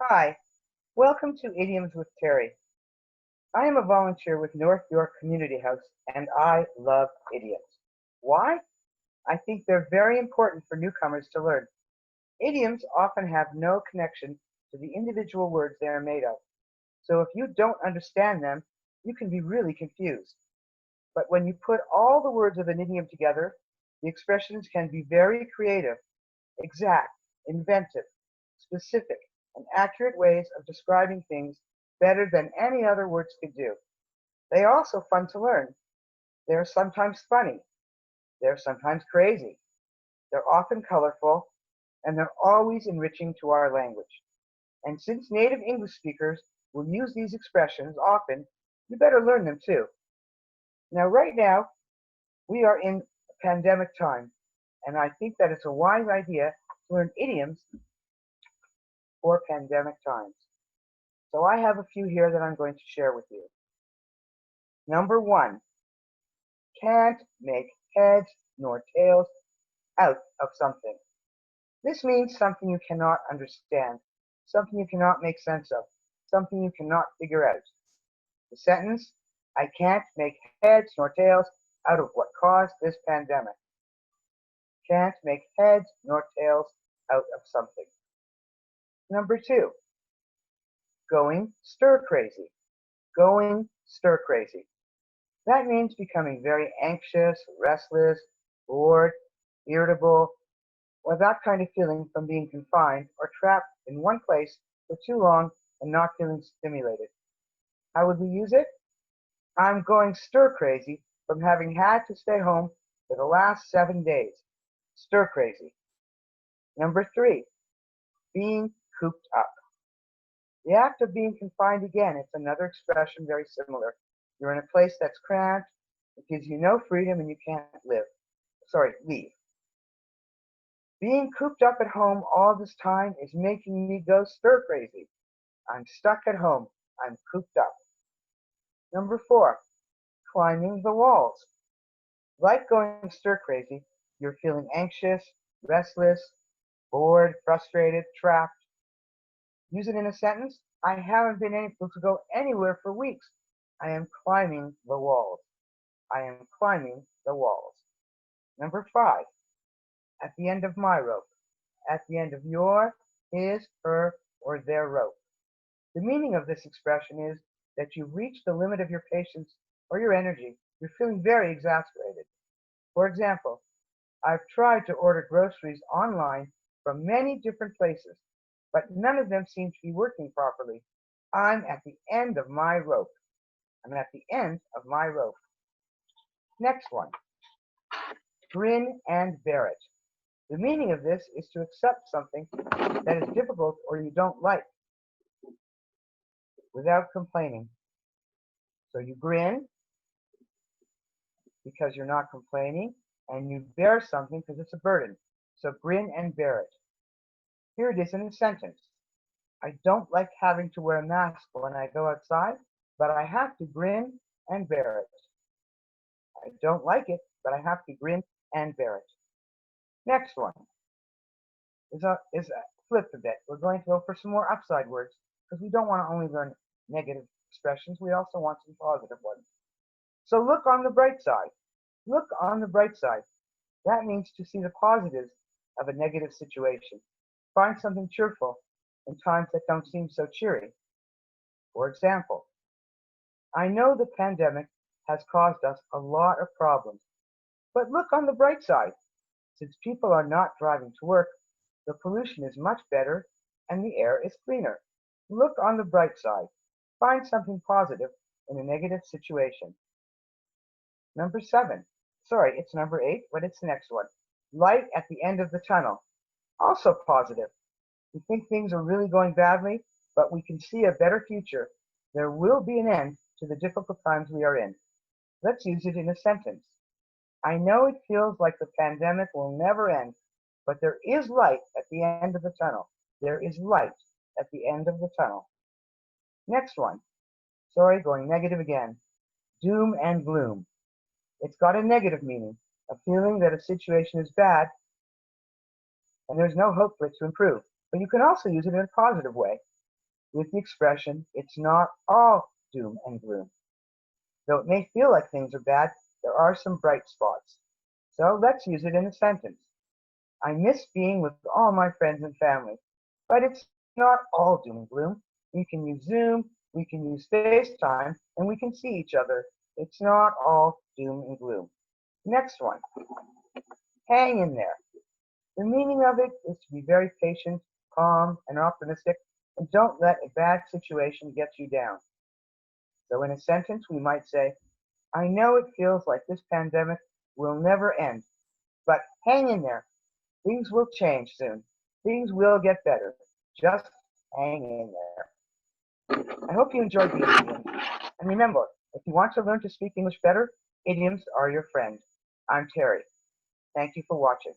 Hi, welcome to Idioms with Terry. I am a volunteer with North York Community House and I love idioms. Why? I think they're very important for newcomers to learn. Idioms often have no connection to the individual words they are made of. So if you don't understand them, you can be really confused. But when you put all the words of an idiom together, the expressions can be very creative, exact, inventive, specific, and accurate ways of describing things better than any other words could do. They are also fun to learn. They are sometimes funny. They're sometimes crazy. They're often colorful, and they're always enriching to our language. And since native English speakers will use these expressions often, you better learn them too. Now, right now, we are in pandemic time, and I think that it's a wise idea to learn idioms for pandemic times. So I have a few here that I'm going to share with you. Number one, can't make heads nor tails out of something. This means something you cannot understand, something you cannot make sense of, something you cannot figure out. The sentence, I can't make heads nor tails out of what caused this pandemic. Can't make heads nor tails out of something. Number two, going stir crazy. Going stir crazy. That means becoming very anxious, restless, bored, irritable, or that kind of feeling from being confined or trapped in one place for too long and not feeling stimulated. How would we use it? I'm going stir crazy from having had to stay home for the last 7 days. Stir crazy. Number three, being cooped up. The act of being confined, again, it's another expression very similar. You're in a place that's cramped, it gives you no freedom, and you can't leave. Being cooped up at home all this time is making me go stir crazy. I'm stuck at home. I'm cooped up. Number four, climbing the walls. Like going stir crazy, you're feeling anxious, restless, bored, frustrated, trapped. Use it in a sentence. I haven't been able to go anywhere for weeks. I am climbing the walls. I am climbing the walls. Number five, at the end of my rope. At the end of your, his, her, or their rope. The meaning of this expression is that you've reached the limit of your patience or your energy. You're feeling very exasperated. For example, I've tried to order groceries online from many different places, but none of them seem to be working properly. I'm at the end of my rope. I'm at the end of my rope. Next one, grin and bear it. The meaning of this is to accept something that is difficult or you don't like without complaining. So you grin because you're not complaining, and you bear something because it's a burden. So grin and bear it. Here it is in a sentence. I don't like having to wear a mask when I go outside, but I have to grin and bear it. I don't like it, but I have to grin and bear it. Next one is a flip a bit. We're going to go for some more upside words because we don't want to only learn negative expressions. We also want some positive ones. So look on the bright side. Look on the bright side. That means to see the positives of a negative situation. Find something cheerful in times that don't seem so cheery. For example, I know the pandemic has caused us a lot of problems, but look on the bright side. Since people are not driving to work, the pollution is much better and the air is cleaner. Look on the bright side. Find something positive in a negative situation. Number seven. Sorry, it's number 8, but it's the next one. Light at the end of the tunnel. Also positive. We think things are really going badly, but we can see a better future. There will be an end to the difficult times we are in. Let's use it in a sentence. I know it feels like the pandemic will never end, but there is light at the end of the tunnel. There is light at the end of the tunnel. Next one. Sorry, going negative again. Doom and gloom. It's got a negative meaning, a feeling that a situation is bad and there's no hope for it to improve. But you can also use it in a positive way. with the expression, it's not all doom and gloom. Though it may feel like things are bad, there are some bright spots. So let's use it in a sentence. I miss being with all my friends and family, but it's not all doom and gloom. We can use Zoom, we can use FaceTime, and we can see each other. It's not all doom and gloom. Next one, hang in there. The meaning of it is to be very patient, calm, and optimistic, and don't let a bad situation get you down. So in a sentence, we might say, I know it feels like this pandemic will never end, but hang in there. Things will change soon. Things will get better. Just hang in there. I hope you enjoyed these idioms. And remember, if you want to learn to speak English better, idioms are your friend. I'm Terry. Thank you for watching.